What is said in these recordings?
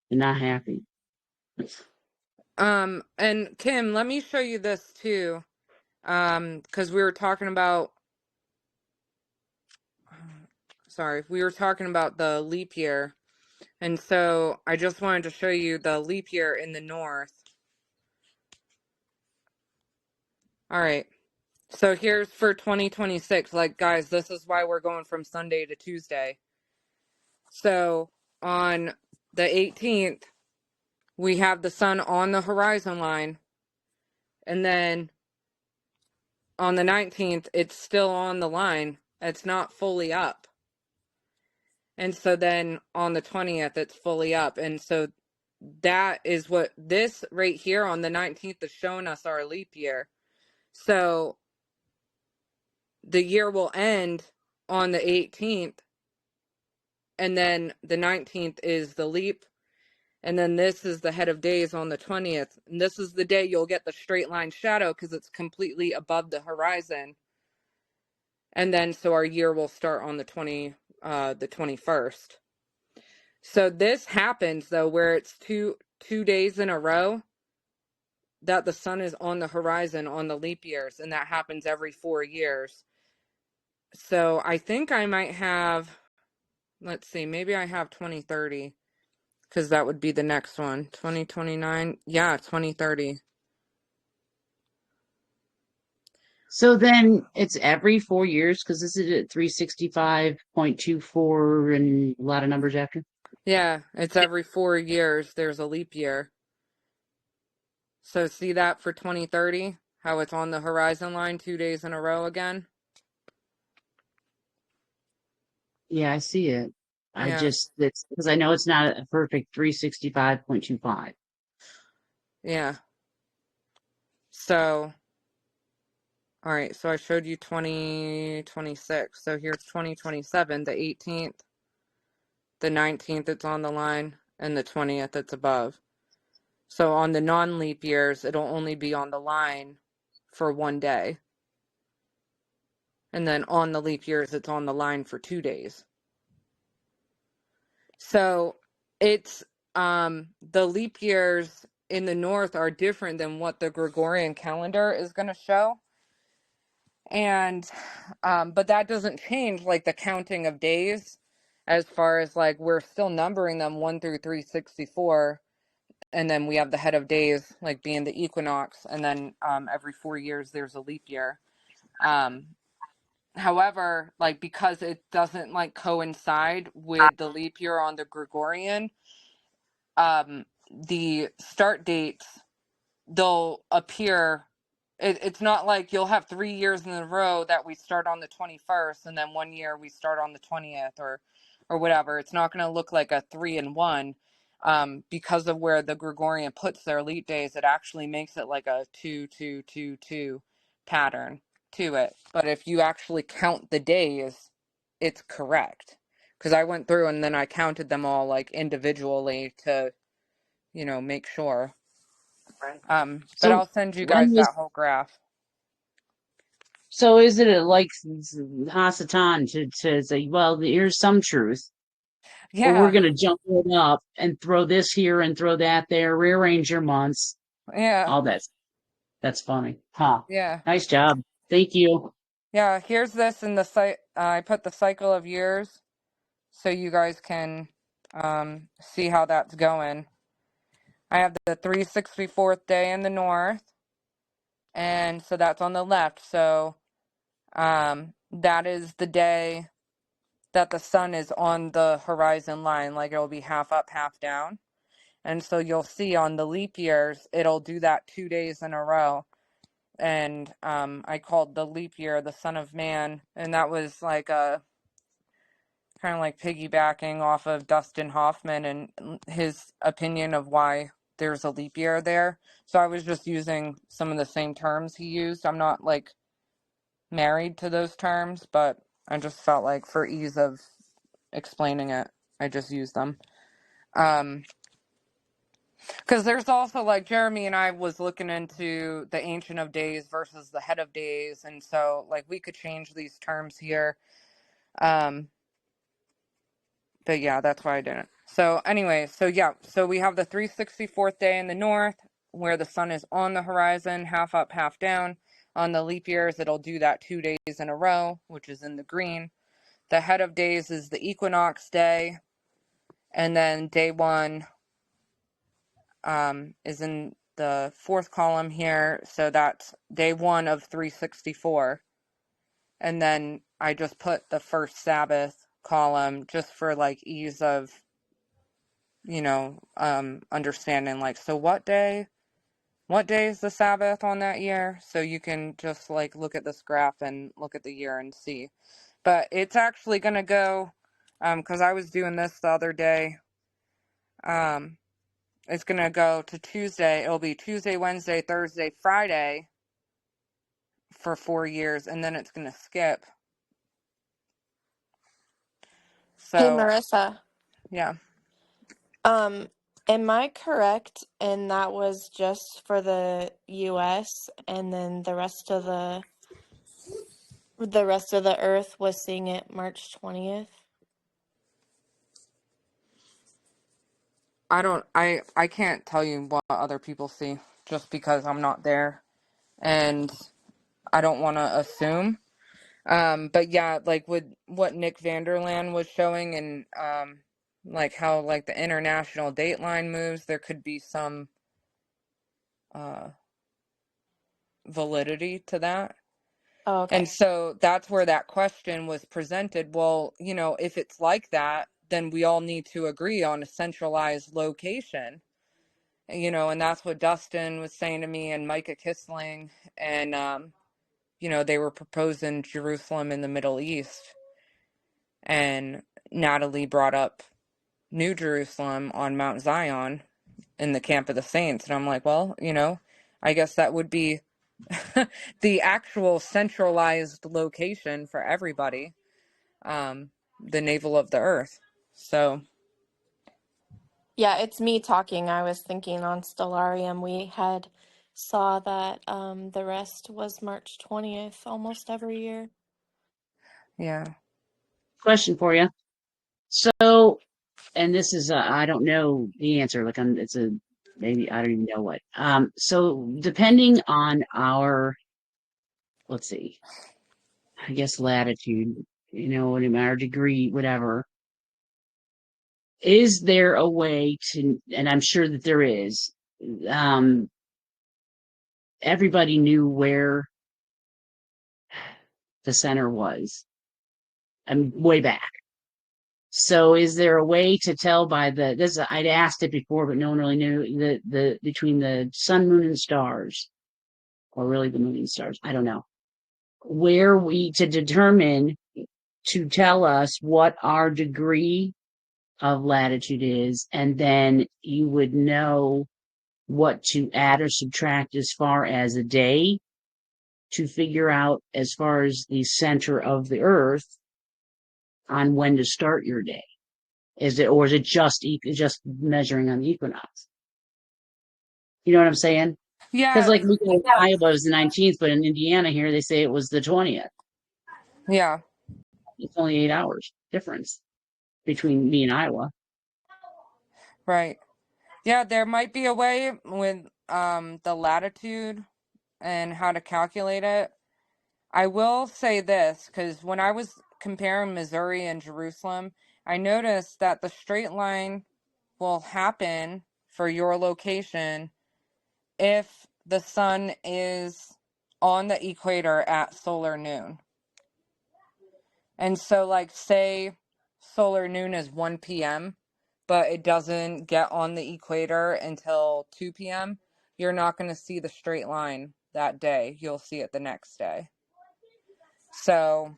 You're not happy. And Kim, let me show you this too. Because we were talking about, we were talking about the leap year. And so I just wanted to show you the leap year in the north. All right. So here's for 2026. Like, guys, this is why we're going from Sunday to Tuesday. So on the 18th, we have the sun on the horizon line. And then on the 19th, it's still on the line. It's not fully up. And so then on the 20th, it's fully up. And so that is what this right here on the 19th is showing us our leap year. So the year will end on the 18th. And then the 19th is the leap. And then this is the head of days on the 20th. And this is the day you'll get the straight line shadow because it's completely above the horizon. And then so our year will start on the 21st. So this happens though where it's two days in a row that the sun is on the horizon on the leap years, and that happens every 4 years. So I think I might have, let's see, maybe I have 2030 because that would be the next one. 2029. Yeah, 2030. So then it's every 4 years because this is at 365.24 and a lot of numbers after. Yeah, it's every 4 years there's a leap year. So see that for 2030, how it's on the horizon line 2 days in a row again? Yeah, I see it. Yeah. It's because I know it's not a perfect 365.25. Yeah. So, all right, so I showed you 2026. So here's 2027, the 18th, the 19th, it's on the line, and the 20th, it's above. So on the non-leap years, it'll only be on the line for 1 day. And then on the leap years, it's on the line for 2 days. So it's, the leap years in the north are different than what the Gregorian calendar is going to show. And but that doesn't change like the counting of days, as far as like we're still numbering them 1 through 364, and then we have the head of days like being the equinox, and then every 4 years there's a leap year. However, like because it doesn't like coincide with the leap year on the Gregorian, the start dates, they'll appear. It's not like you'll have 3 years in a row that we start on the 21st and then 1 year we start on the 20th or whatever. It's not going to look like a 3 and 1, because of where the Gregorian puts their leap days. It actually makes it like a 2 2 2 2 pattern to it. But if you actually count the days, it's correct, because I went through and then I counted them all like individually to make sure. But So I'll send you guys when that was whole graph. so is it like Hasatan to say, well, here's some truth, or we're Yeah, going to jump it up and throw this here and throw that there, rearrange your months, yeah, all that. That's funny. Huh. yeah, Nice job. Thank you. yeah. Here's this in the site. I put the cycle of years so you guys can see how that's going. I have the 364th day in the north, and so that's on the left. So that is the day that the sun is on the horizon line, like it'll be half up, half down. And so you'll see on the leap years, it'll do that 2 days in a row. And I called the leap year the Son of Man, and that was like a kind of like piggybacking off of Dustin Hoffman and his opinion of why there's a leap year there. So I was just using some of the same terms he used. I'm not like married to those terms, but I just felt like for ease of explaining it, I just used them. Because there's also like Jeremy and I was looking into the Ancient of Days versus the Head of Days, and so like we could change these terms here. But yeah, that's why I didn't. So anyway, so yeah, so we have the 364th day in the north where the sun is on the horizon, half up, half down. On the leap years, it'll do that 2 days in a row, which is in the green. The head of days is the equinox day, and then day one is in the fourth column here, so that's day one of 364. And then I just put the first Sabbath column just for like ease of, understanding, like, so what day is the Sabbath on that year? So you can just like look at this graph and look at the year and see. But it's actually going to go, because I was doing this the other day, it's going to go to Tuesday. It'll be Tuesday, Wednesday, Thursday, Friday for 4 years, and then it's going to skip. Hey, So, Marissa. yeah. Am I correct? And that was just for the US, and then the rest of the earth was seeing it March 20th? I can't tell you what other people see just because I'm not there, and I don't want to assume. But yeah, like with what Nick Vanderland was showing, and like how like the international dateline moves, there could be some validity to that. Oh, And okay. so that's where that question was presented. Well, if it's like that, then we all need to agree on a centralized location. And that's what Dustin was saying to me, and Micah Kissling, and they were proposing Jerusalem in the Middle East. And Natalie brought up New Jerusalem on Mount Zion in the camp of the saints. And I'm like, well, I guess that would be the actual centralized location for everybody, the navel of the earth. So, Yeah, it's me talking. I was thinking on Stellarium we had saw that the rest was March 20th almost every year. yeah. Question for you. So, and this is I don't know the answer. Like it's a maybe I don't even know what. So depending on our, let's see, I guess latitude, our degree, whatever. Is there a way to, and I'm sure that there is, everybody knew where the center was, way back. So is there a way to tell by I'd asked it before, but no one really knew the between the sun, moon, and stars, or really the moon and stars, I don't know, where we to determine to tell us what our degree of latitude is, and then you would know what to add or subtract as far as a day to figure out as far as the center of the earth on when to start your day. Is it just measuring on the equinox? You know what I'm saying? Because Yeah. like we go in Iowa is the 19th, but in Indiana here they say it was the 20th. Yeah. It's only 8 hours difference between me and Iowa. Right. Yeah, there might be a way with the latitude and how to calculate it. I will say this, because when I was comparing Missouri and Jerusalem, I noticed that the straight line will happen for your location if the sun is on the equator at solar noon. And so, like, say solar noon is 1 p.m., but it doesn't get on the equator until 2 p.m., you're not going to see the straight line that day. You'll see it the next day. So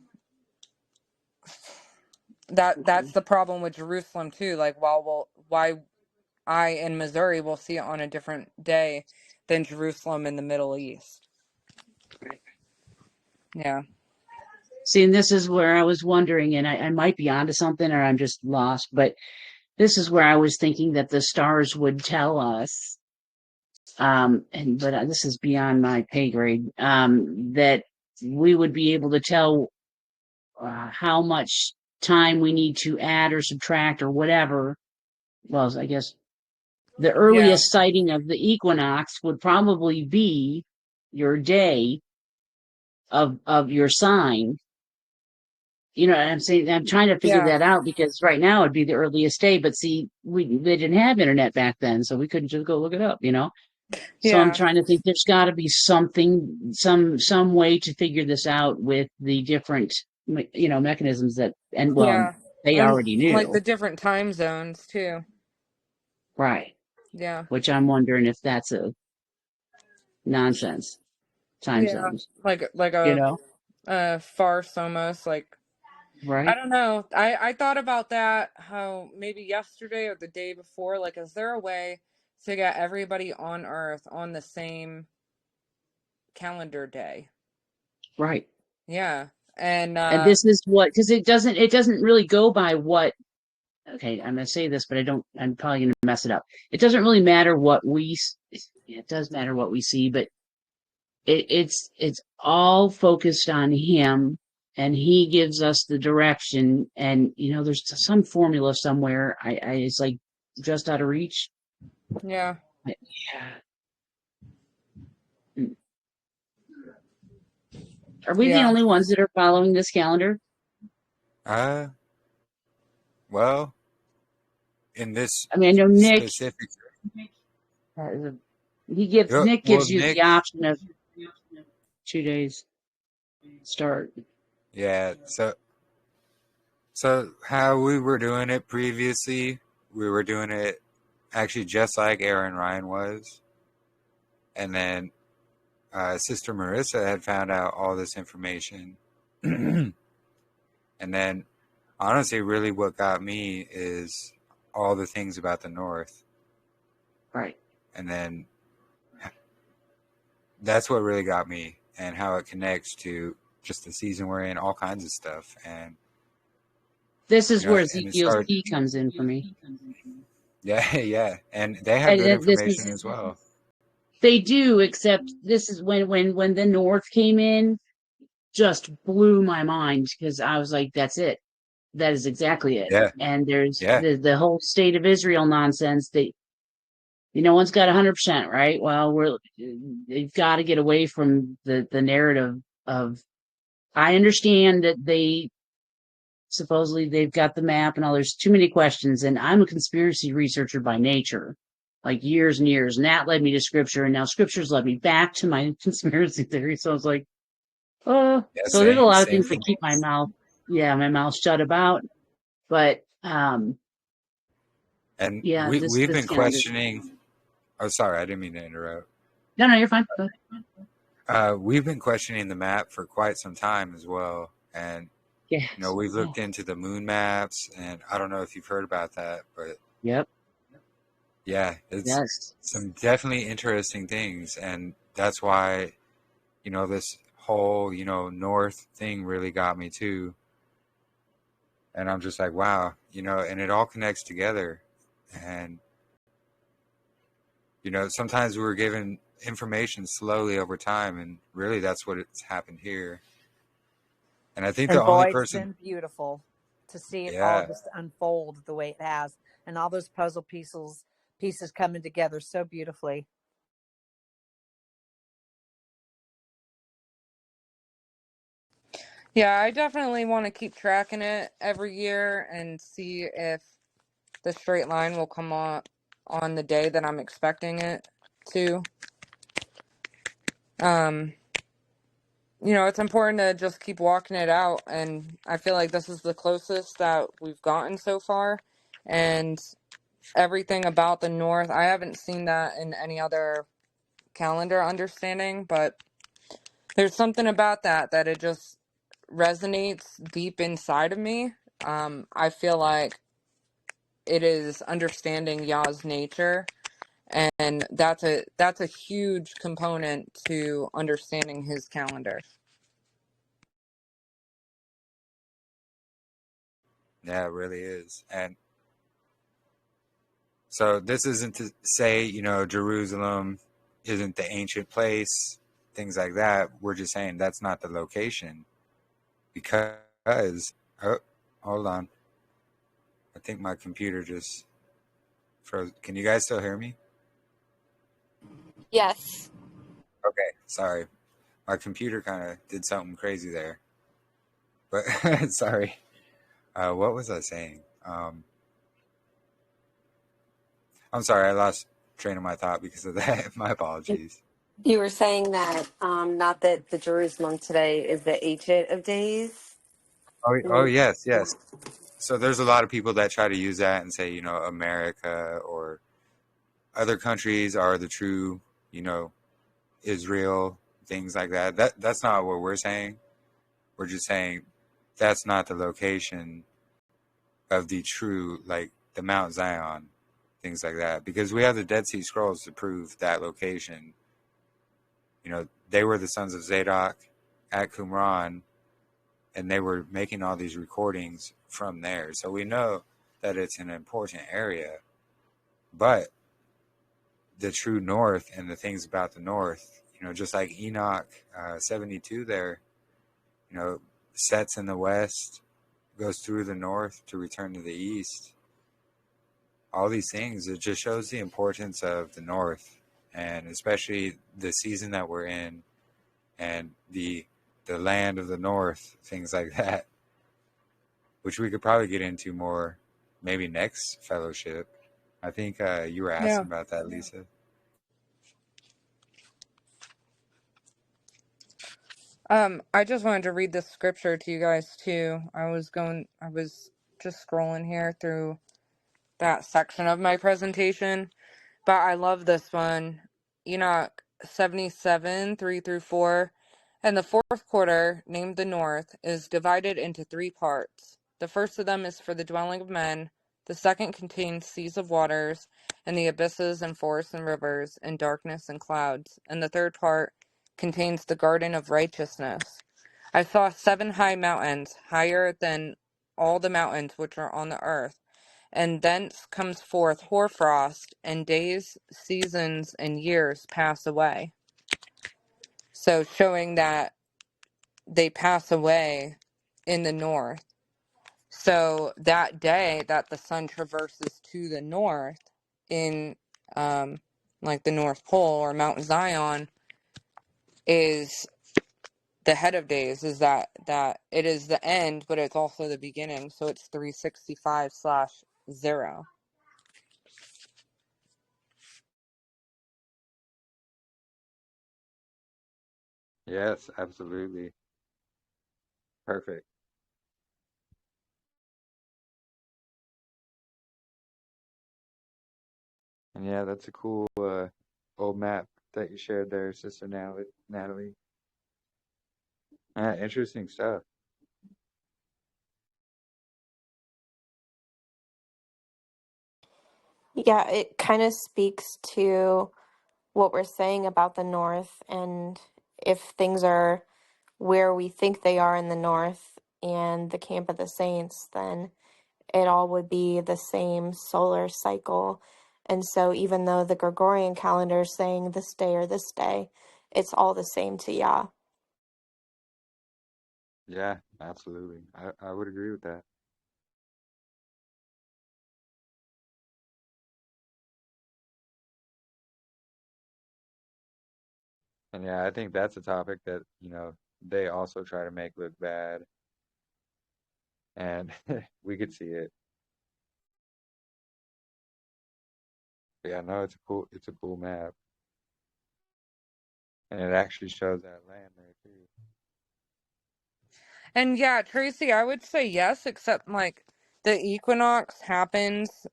that's the problem with Jerusalem too. Like, why I in Missouri will see it on a different day than Jerusalem in the Middle East. Right. Yeah. See, and this is where I was wondering, and I might be onto something or I'm just lost, but this is where I was thinking that the stars would tell us, but this is beyond my pay grade, that we would be able to tell how much time we need to add or subtract or whatever well, I guess the Yeah. earliest sighting of the equinox would probably be your day of your sign. You know what I'm saying? I'm trying to figure Yeah. that out because right now it'd be the earliest day, but see, they didn't have internet back then, so we couldn't just go look it up, you know? So I'm Yeah. trying to think there's got to be something, some way to figure this out with the different, mechanisms that, and well, Yeah. they And already like knew, the different time zones too. right? Yeah. Which I'm wondering if that's a nonsense time Yeah. zones, Like you know? a farce almost. Like I Right? don't know. I thought about that how maybe yesterday or the day before. Like, is there a way to get everybody on Earth on the same calendar day? Right. Yeah. And And this is what, because it doesn't really go by what, okay, I'm going to say this, but I'm probably going to mess it up. It doesn't really matter what it does matter what we see, but it's all focused on him, and he gives us the direction. And there's some formula somewhere. It's like just out of reach. yeah. Yeah. Are we the Yeah. only ones that are following this calendar? Uh, well, in this I mean, I know specific, Nick well, gives you Nick, the option of 2 days start. yeah. So how we were doing it previously, we were doing it actually just like Aaron Ryan was, and then Sister Marissa had found out all this information, and then honestly, really, what got me is all the things about the North, Right. and then that's what really got me, and how it connects to just the season we're in, all kinds of stuff, and This is where and it Ezekiel's started. key comes in for me. Yeah, yeah, and they have good And this information is as well. they do, except this is when the North came in, just blew my mind because I was like, that's it. That is exactly it. Yeah, And there's yeah, the whole state of Israel nonsense that no one's got 100%, right? Well, they've got to get away from the narrative of. I understand that supposedly they've got the map and all. There's too many questions, and I'm a conspiracy researcher by nature, like years and years, and that led me to scripture, and now scripture's led me back to my conspiracy theory. So I was like, oh, yeah. so there's a lot of Same things for that keep me. my mouth shut about. But And yeah, we've this been calendar. questioning. Oh, sorry, I didn't mean to interrupt. No, you're fine. Go ahead. We've been questioning the map for quite some time as well, and Yes. we've Oh, looked into the moon maps, and I don't know if you've heard about that, but yep. yeah, it's Yes. some definitely interesting things, and that's why this whole North thing really got me too, and I'm just like, wow, and it all connects together, and sometimes we're given information slowly over time, and really that's what it's happened here. And I think the And only boy, it's person, been beautiful to see it all yeah, just unfold the way it has, and all those puzzle pieces coming together so beautifully. Yeah, I definitely want to keep tracking it every year and see if the straight line will come on the day that I'm expecting it to. Um, it's important to just keep walking it out, and I feel like this is the closest that we've gotten so far. And everything about the North, I haven't seen that in any other calendar understanding, but there's something about that it just resonates deep inside of me. I feel like it is understanding Yah's nature, and that's a huge component to understanding his calendar. yeah, it really is. And so this isn't to say Jerusalem isn't the ancient place, things like that. We're just saying that's not the location, because oh, hold on, I think my computer just Can you guys still hear me? Yes. Okay, sorry. My computer kind of did something crazy there. But sorry. What was I saying? I'm sorry, I lost train of my thought because of that. My apologies. You were saying that not that the Jerusalem today is the Ancient of Days. Oh, yes, yes. So there's a lot of people that try to use that and say, America or other countries are the true, Israel, things like that. That's not what we're saying. We're just saying that's not the location of the true, like the Mount Zion, things like that. Because we have the Dead Sea Scrolls to prove that location. They were the sons of Zadok at Qumran, and they were making all these recordings from there. So we know that it's an important area. But the true north and the things about the north, just like Enoch 72 there, sets in the west, goes through the north to return to the east. All these things, it just shows the importance of the north, and especially the season that we're in and the land of the north, things like that, which we could probably get into more maybe next fellowship. I think you were Yeah. asking about that, Lisa. I just wanted to read this scripture to you guys too. I was just scrolling here through that section of my presentation, but I love this one. Enoch 77, 3 through 4. And the fourth quarter, named the north, is divided into 3 parts. The first of them is for the dwelling of men. The second contains seas of waters, and the abysses and forests and rivers, and darkness and clouds. And the third part contains the garden of righteousness. I saw 7 high mountains, higher than all the mountains which are on the earth. And thence comes forth hoarfrost, and days, seasons, and years pass away. So showing that they pass away in the north. So that day that the sun traverses to the north in like the North Pole or Mount Zion is the head of days, is that it is the end, but it's also the beginning. So it's 365/0. Yes, absolutely. Perfect. And yeah, that's a cool old map that you shared there, Sister Natalie. Interesting stuff. Yeah, it kind of speaks to what we're saying about the north, and if things are where we think they are in the north and the camp of the saints, then it all would be the same solar cycle. And so even though the Gregorian calendar is saying this day or this day, it's all the same to Yah. Yeah, absolutely. I would agree with that. And yeah, I think that's a topic that, they also try to make look bad. And we could see it. But yeah, no, it's a cool map. And it actually shows that land there too. And yeah, Tracy, I would say yes, except like the equinox happens,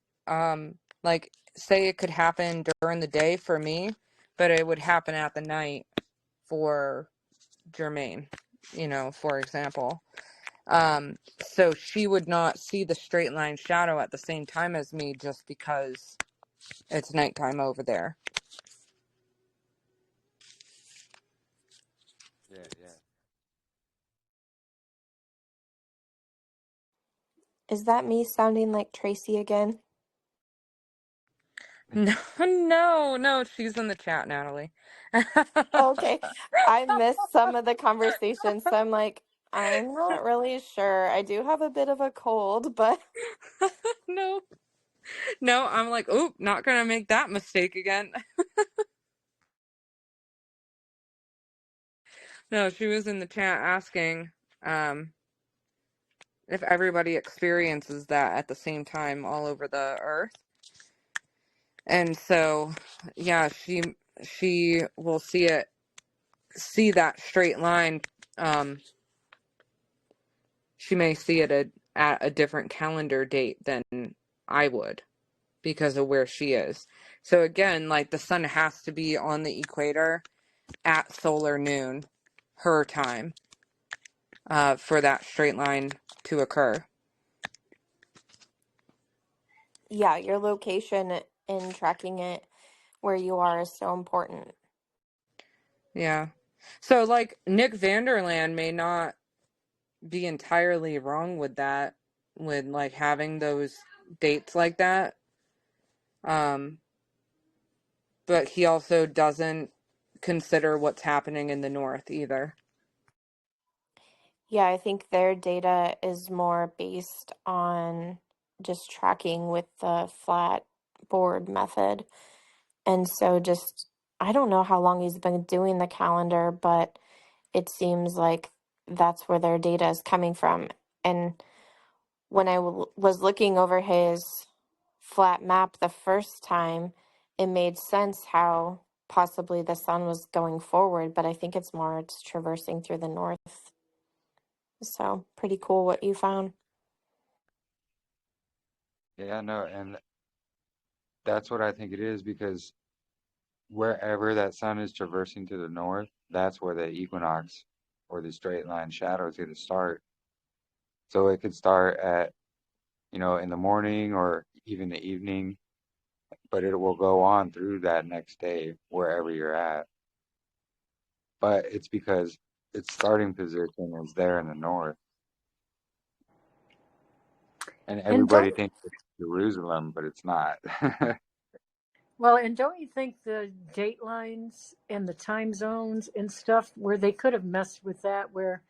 like say it could happen during the day for me, but it would happen at the night for Jermaine, for example. So she would not see the straight line shadow at the same time as me just because it's nighttime over there. Yeah, yeah. Is that me sounding like Tracy again? No, no, she's in the chat, Natalie. Okay. I missed some of the conversation, so I'm like, I'm not really sure. I do have a bit of a cold, but No. No, I'm like, oh, not gonna make that mistake again. No, she was in the chat asking if everybody experiences that at the same time all over the earth. And so, yeah, she will see that straight line. She may see it at a different calendar date than I would because of where she is. So again, like the sun has to be on the equator at solar noon, her time, for that straight line to occur. Yeah, your location and tracking it where you are is so important. Yeah. So like Nick Vanderland may not be entirely wrong with that, with like having those dates like that. But he also doesn't consider what's happening in the north either. Yeah, I think their data is more based on just tracking with the flat board method. And so just, I don't know how long he's been doing the calendar, but it seems like that's where their data is coming from. And when I was looking over his flat map the first time, it made sense how possibly the sun was going forward, but I think it's traversing through the north. So pretty cool what you found. Yeah, no, and that's what I think it is because wherever that sun is traversing to the north, that's where the equinox or the straight line shadow is going to start. So it could start at, in the morning or even the evening, but it will go on through that next day wherever you're at. But it's because its starting position is there in the north. And And everybody thinks it's Jerusalem, but it's not. don't you think the date lines and the time zones and stuff where they could have messed with that, where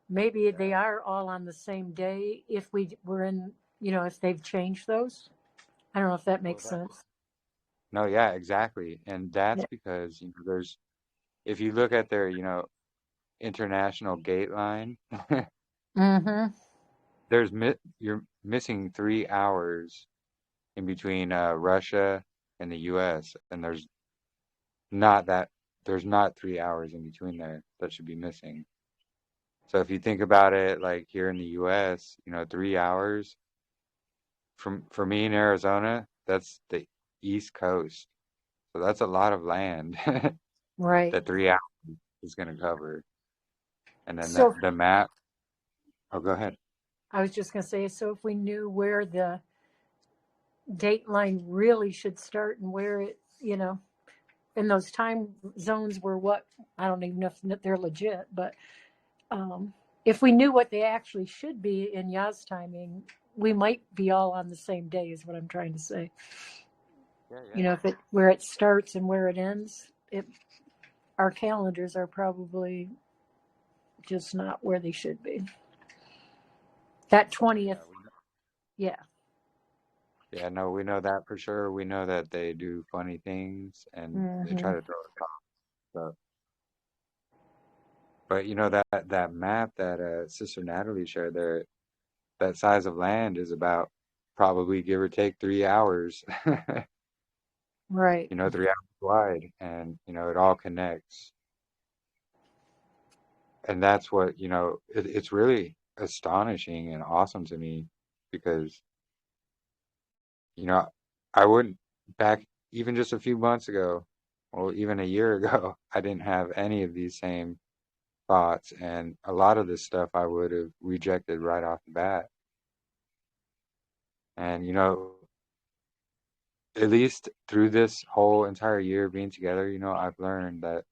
maybe they are all on the same day if we were in, if they've changed those? I don't know if that Well, makes sense. no, yeah, exactly. And that's Yeah. because, if you look at their, international gate line, Mm-hmm. you're missing 3 hours in between Russia and the U.S. and not that there's not 3 hours in between there that should be missing. So if you think about it, like here in the U.S., 3 hours for me in Arizona, that's the East Coast. So that's a lot of land Right. that 3 hours is going to cover. And then So the map. Oh, go ahead. I was just going to say, so if we knew where the date line really should start and where it, and those time zones were what, I don't even know if they're legit, but if we knew what they actually should be in Yaz timing, we might be all on the same day, is what I'm trying to say. Yeah, yeah. If it where it starts and where it ends, our calendars are probably just not where they should be. That Oh, 20th, yeah. yeah, no, we know that for sure. We know that they do funny things and they try Mm-hmm. to throw us off. So, but that map that Sister Natalie shared there, that size of land is about probably give or take 3 hours. Right. 3 hours wide, and it all connects. And that's what it's really astonishing and awesome to me because you know I wouldn't back even just a few months ago, or even a year ago, I didn't have any of these same thoughts, and a lot of this stuff I would have rejected right off the bat. And at least through this whole entire year being together, I've learned that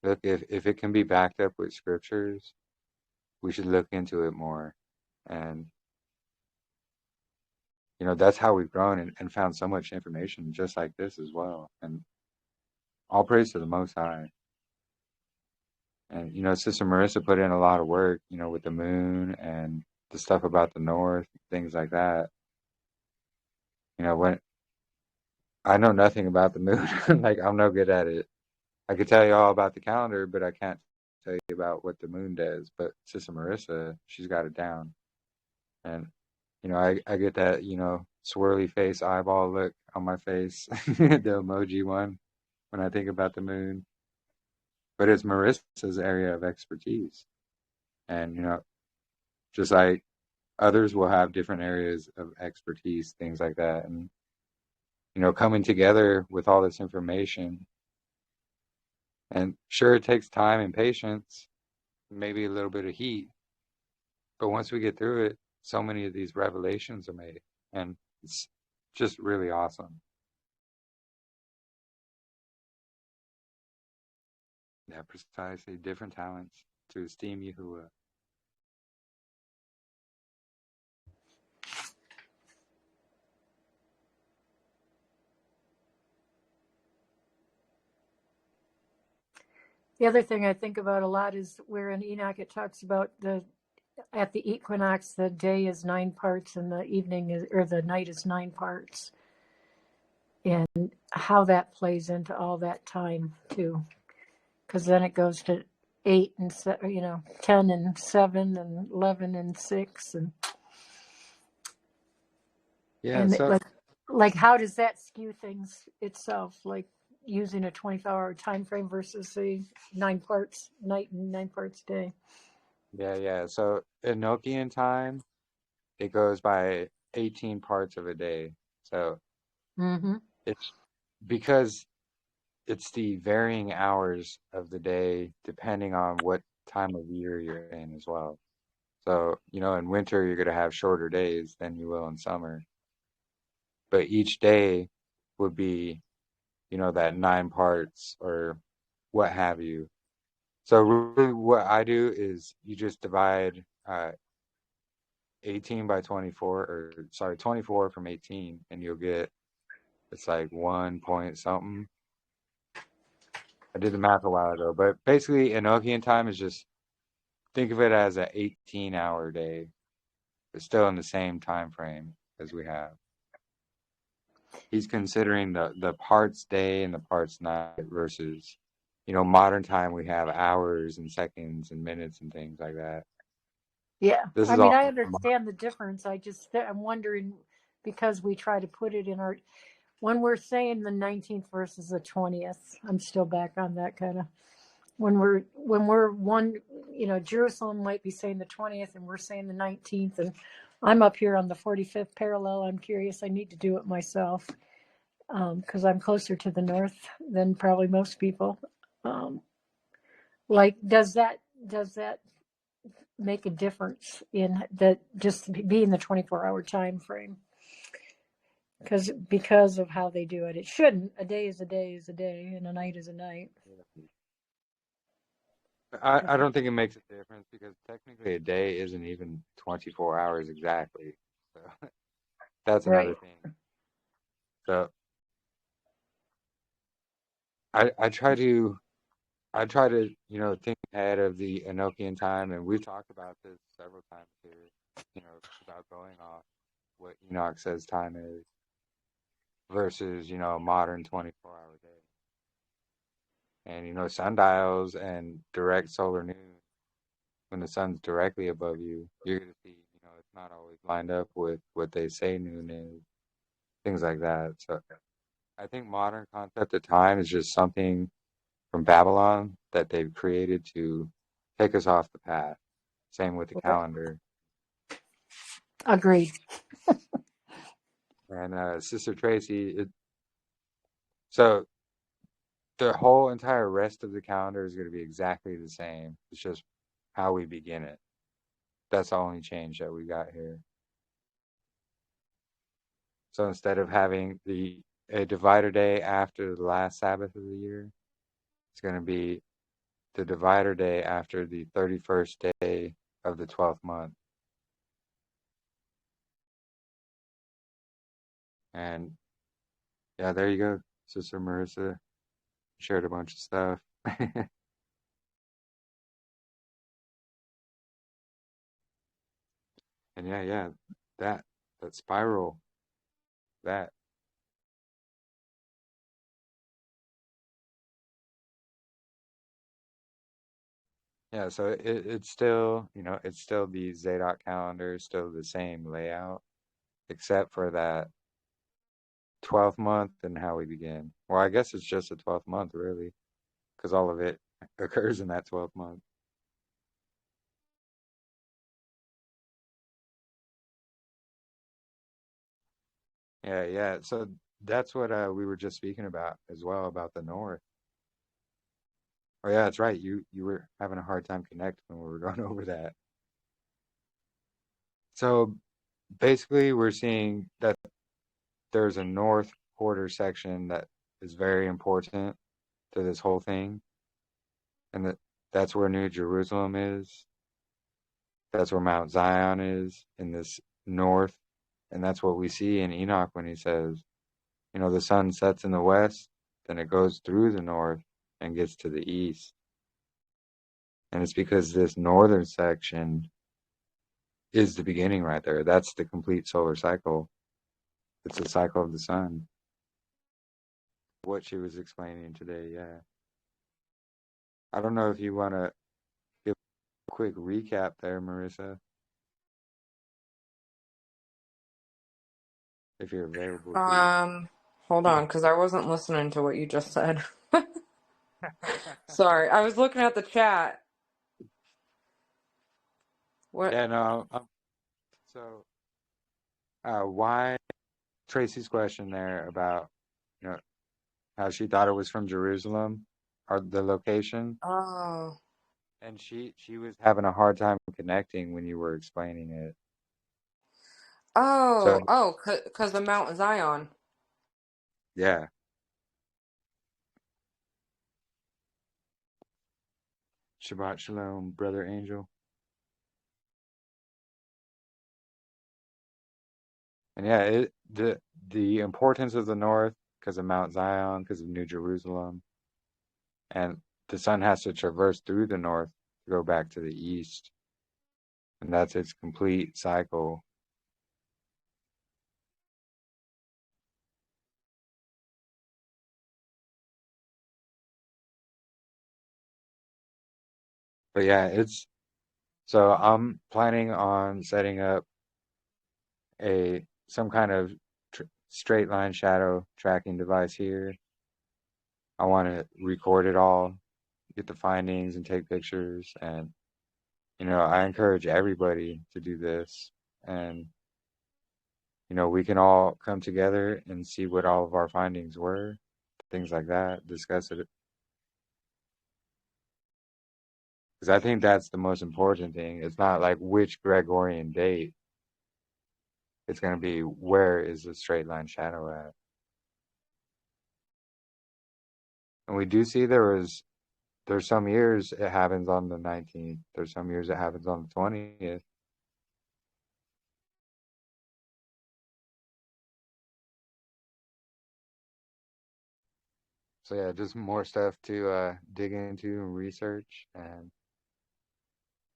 look, if it can be backed up with scriptures, we should look into it more. And that's how we've grown and found so much information just like this as well. And all praise to the Most High. And Sister Marissa put in a lot of work, with the moon and the stuff about the north, things like that. When I know nothing about the moon, like I'm no good at it. I could tell you all about the calendar, but I can't tell you about what the moon does. But Sister Marissa, she's got it down. And, I get that, swirly face eyeball look on my face, the emoji one, when I think about the moon. But it's Marissa's area of expertise. And, just like others will have different areas of expertise, things like that. And, coming together with all this information. And sure, it takes time and patience, maybe a little bit of heat. But once we get through it, so many of these revelations are made. And it's just really awesome. Yeah, precisely. Different talents to esteem Yahuah. The other thing I think about a lot is where in Enoch it talks about at the equinox the day is 9 parts and the evening is, or the night is 9 parts, and how that plays into all that time too, because then it goes to 8 and 10 and 7 and 11 and 6 Yeah, and so like how does that skew things itself, like using a 24-hour time frame versus say 9 parts night and 9 parts day. yeah. So Enochian time, it goes by 18 parts of a day. So Mm-hmm. it's because it's the varying hours of the day depending on what time of year you're in as well. So, in winter you're going to have shorter days than you will in summer. But each day would be, that 9 parts or what have you. So really what I do is you just divide 18 by 24, or sorry, 24 from 18, and you'll get, it's like 1 point something. I did the math a while ago, but basically Enochian time is just, think of it as an 18-hour day, but still in the same time frame as we have. He's considering the parts day and the parts night versus, modern time we have hours and seconds and minutes and things like that. Yeah, This I is mean, all I understand the difference. I'm wondering, because we try to put it in our, when we're saying the 19th versus the 20th, I'm still back on that kind of, when we're one, Jerusalem might be saying the 20th and we're saying the 19th, and I'm up here on the 45th parallel. I'm curious. I need to do it myself because I'm closer to the north than probably most people. Like, does that make a difference in that, just being the 24-hour time frame, because of how they do it? It shouldn't. A day is a day is a day, and a night is a night. I don't think it makes a difference because technically a day isn't even 24 hours exactly. So that's another Right. thing. So I try to think ahead of the Enochian time, and we've talked about this several times here, about going off what Enoch says time is versus, modern 24-hour day. And sundials and direct solar noon, when the sun's directly above you, you're gonna see, it's not always lined up with what they say noon is, things like that. So I think modern concept of time is just something from Babylon that they've created to take us off the path. Same with the calendar. Agreed. And Sister Tracy, so the whole entire rest of the calendar is going to be exactly the same. It's just how we begin it. That's the only change that we got here. So instead of having a divider day after the last Sabbath of the year, it's going to be the divider day after the 31st day of the 12th month. And yeah, there you go. Sister Marissa shared a bunch of stuff. And yeah, that spiral that. Yeah, so it's still, it's still the Zadok calendar, still the same layout, except for that 12th month and how we begin. Well, I guess it's just a 12th month, really, because all of it occurs in that 12th month. Yeah, yeah. So that's what we were just speaking about as well, about the North. Oh, yeah, that's right. You were having a hard time connecting when we were going over that. So basically, we're seeing that there's a North quarter section that is very important to this whole thing, and that's where New Jerusalem is. That's where Mount Zion is in this north, and that's what we see in Enoch when he says, the sun sets in the west, then it goes through the north and gets to the east. And it's because this northern section is the beginning right there. That's the complete solar cycle. It's the cycle of the sun. What she was explaining today, yeah. I don't know if you want to give a quick recap there, Marissa, if you're available to. Hold on, because I wasn't listening to what you just said. Sorry, I was looking at the chat. What? Yeah, no. So, why Tracy's question there about, you know, how she thought it was from Jerusalem or the location, Oh. and she was having a hard time connecting when you were explaining it. So, Because of Mount Zion. yeah. Shabbat Shalom, Brother Angel. And yeah, the importance of the north because of Mount Zion, because of New Jerusalem, and the sun has to traverse through the north to go back to the east, and that's its complete cycle. But yeah, so I'm planning on setting up some kind of straight line shadow tracking device here. I want to record it all, get the findings, and take pictures. And I encourage everybody to do this. And we can all come together and see what all of our findings were, things like that, discuss it. Because I think that's the most important thing. It's not like which Gregorian date. It's going to be where is the straight line shadow at. And we do see there's some years it happens on the 19th. There's some years it happens on the 20th. So yeah, just more stuff to dig into and research. And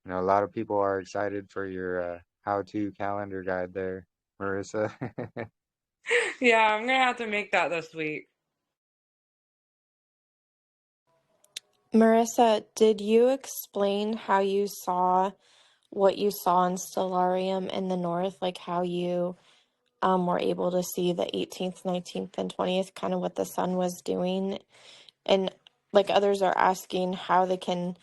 a lot of people are excited for your how-to calendar guide there, Marissa. Yeah, I'm going to have to make that this week. Marissa, did you explain how you saw what you saw in Stellarium in the north, like how you were able to see the 18th, 19th, and 20th, kind of what the sun was doing? And like others are asking how they can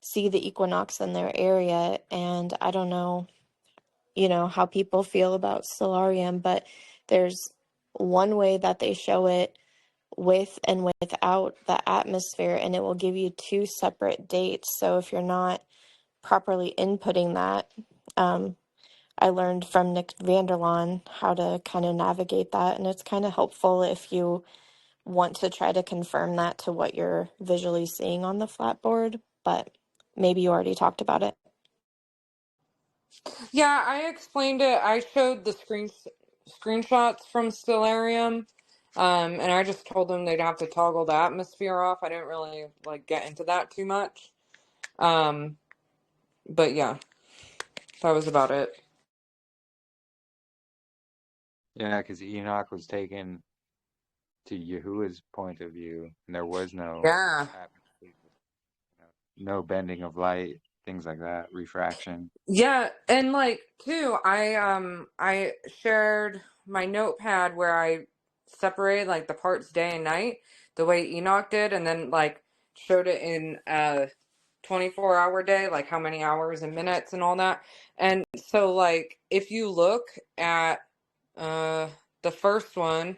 see the equinox in their area. And I don't know, how people feel about Stellarium, but there's one way that they show it with and without the atmosphere, and it will give you two separate dates. So if you're not properly inputting that, I learned from Nick Vanderlaan how to kind of navigate that, and it's kind of helpful if you want to try to confirm that to what you're visually seeing on the flatboard, but maybe you already talked about it. Yeah, I explained it. I showed the screenshots from Stellarium, and I just told them they'd have to toggle the atmosphere off. I didn't really get into that too much. But yeah, that was about it. Yeah, because Enoch was taken to Yahuah's point of view, and there was no Yeah. atmosphere, no bending of light, things like that, refraction. Yeah, and like too, I shared my notepad where I separated like the parts day and night the way Enoch did, and then like showed it in a 24-hour day, like how many hours and minutes and all that. And so like if you look at the first one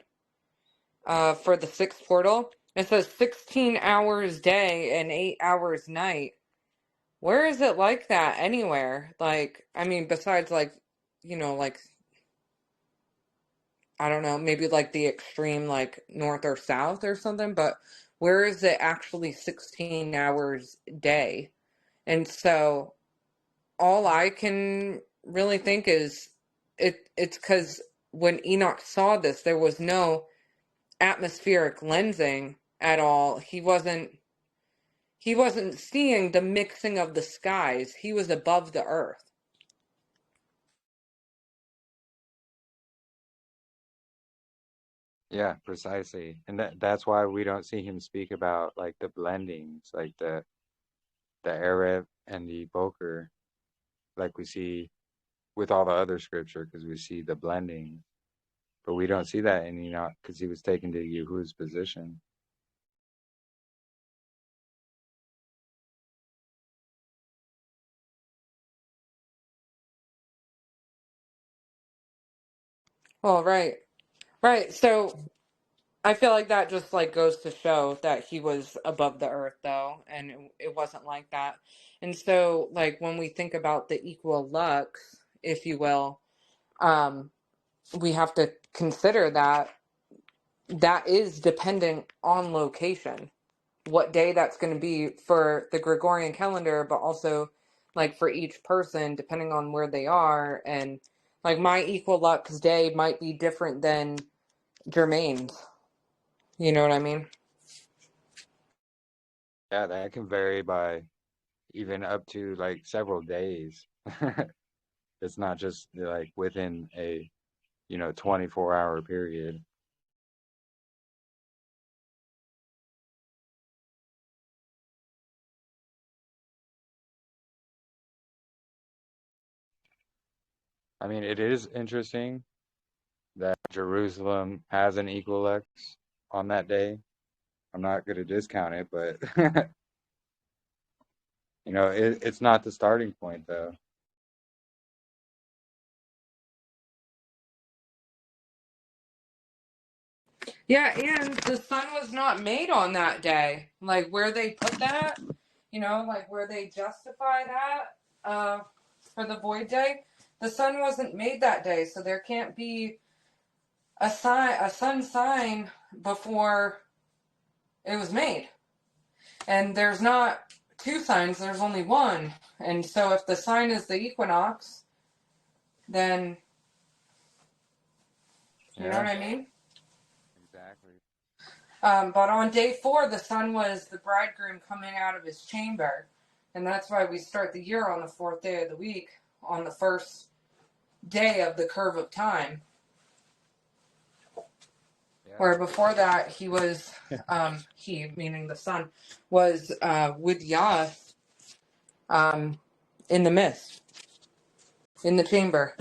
for the sixth portal, it says 16 hours day and 8 hours night. Where is it like that anywhere? Like, I mean, besides like, like, I don't know, maybe like the extreme, like north or south or something, but where is it actually 16 hours a day? And so all I can really think is it's because when Enoch saw this, there was no atmospheric lensing at all. He wasn't seeing the mixing of the skies. He was above the earth. Yeah, precisely. And that's why we don't see him speak about like the blendings, like the Arab and the Boker, like we see with all the other scripture, because we see the blending. But we don't see that in Enoch because he was taken to Yahuwah's position. Well, right. Right. So I feel like that just like goes to show that he was above the earth though, and it wasn't like that. And so like when we think about the equal lux, if you will, um, we have to consider that that is dependent on location, what day that's going to be for the Gregorian calendar, but also like for each person, depending on where they are. And like my equal lux day might be different than Jermaine's. You know what I mean? Yeah, that can vary by even up to like several days. It's not just like within a 24-hour period. I mean, it is interesting that Jerusalem has an equinox on that day. I'm not going to discount it, but it's not the starting point though. Yeah, and the sun was not made on that day. Like where they put that, like where they justify that for the void day, the sun wasn't made that day, so there can't be a sun sign before it was made. And there's not two signs, there's only one. And so if the sign is the equinox, then you know what Yeah, I mean? exactly. But on day 4, the sun was the bridegroom coming out of his chamber. And that's why we start the year on the 4th day of the week, on the first day of the curve of time. Yeah, Where before that, he was, he, meaning the sun, was with Yah in the mist, in the chamber.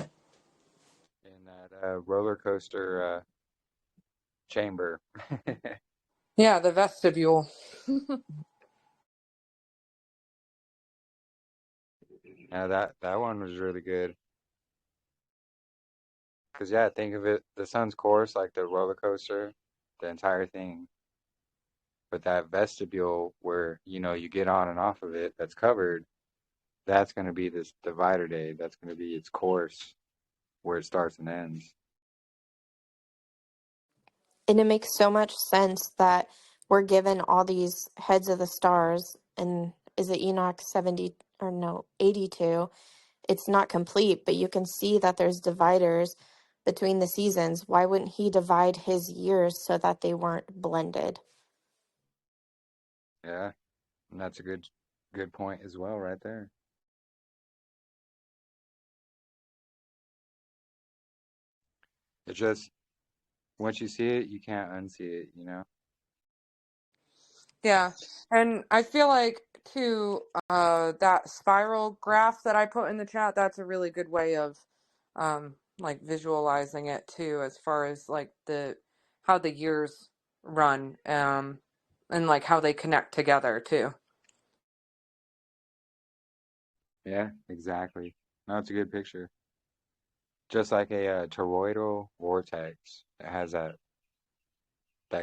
in that roller coaster chamber. Yeah, the vestibule. Yeah, that one was really good. Because yeah, think of it, the sun's course like the roller coaster, the entire thing. But that vestibule where you get on and off of it, that's covered. That's going to be this divider day. That's going to be its course where it starts and ends. And it makes so much sense that we're given all these heads of the stars. And is it Enoch 70 or no, 82? It's not complete, but you can see that there's dividers between the seasons. Why wouldn't he divide his years so that they weren't blended? Yeah, and that's a good point as well right there. It just, once you see it, you can't unsee it, you know? Yeah. And I feel like too, that spiral graph that I put in the chat, that's a really good way of like visualizing it too, as far as like the how the years run, and like how they connect together too. Yeah, exactly. No, it's a good picture. Just like a toroidal vortex. It has that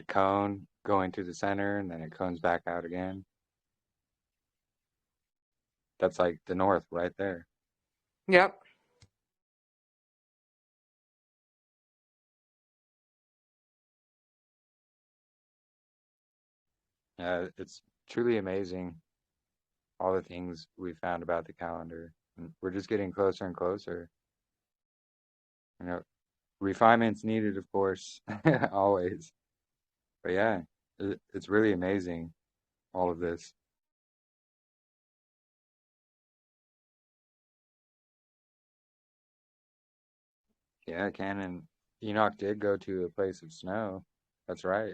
cone going to the center, and then it cones back out again. That's like the north right there. Yep. Yeah, it's truly amazing, all the things we found about the calendar. And we're just getting closer and closer. You know, refinement's needed, of course, always. But yeah, it's really amazing, all of this. Yeah, Ken and Enoch did go to a place of snow. That's right.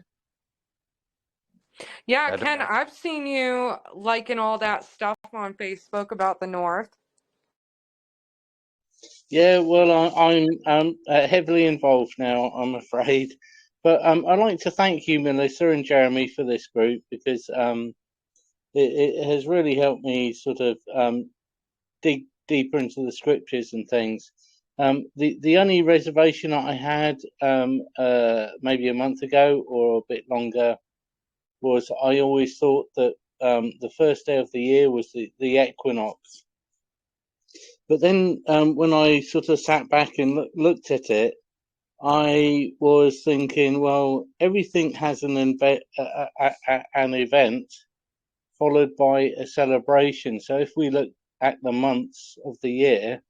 Yeah, That, Ken, that's I've seen you liking all that stuff on Facebook about the North. Yeah, well, I'm heavily involved now, I'm afraid. But I'd like to thank you, Melissa and Jeremy, for this group because it has really helped me sort of dig deeper into the scriptures and things. The only reservation I had maybe a month ago or a bit longer was I always thought that the first day of the year was the equinox. But then when I sort of sat back and looked at it, I was thinking, well, everything has an event followed by a celebration. So if we look at the months of the year,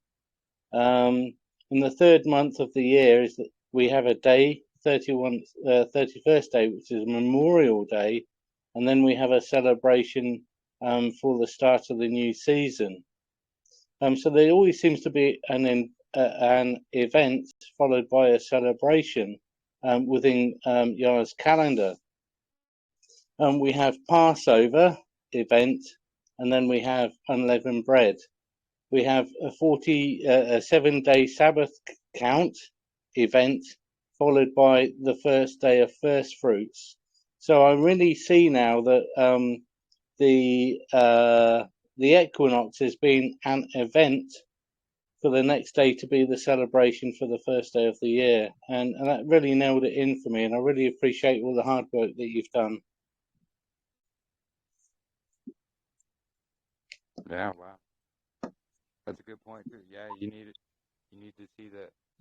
in the third month of the year is that we have a day, 31st day, which is Memorial Day, and then we have a celebration for the start of the new season. So there always seems to be an event followed by a celebration within Yah's calendar. We have Passover event, and then we have unleavened bread. We have a 7-day Sabbath count event, followed by the first day of first fruits. So I really see now that the equinox has been an event for the next day to be the celebration for the first day of the year, and that really nailed it in for me. And I really appreciate all the hard work that you've done. yeah, wow. That's a good point too. Yeah, you need to see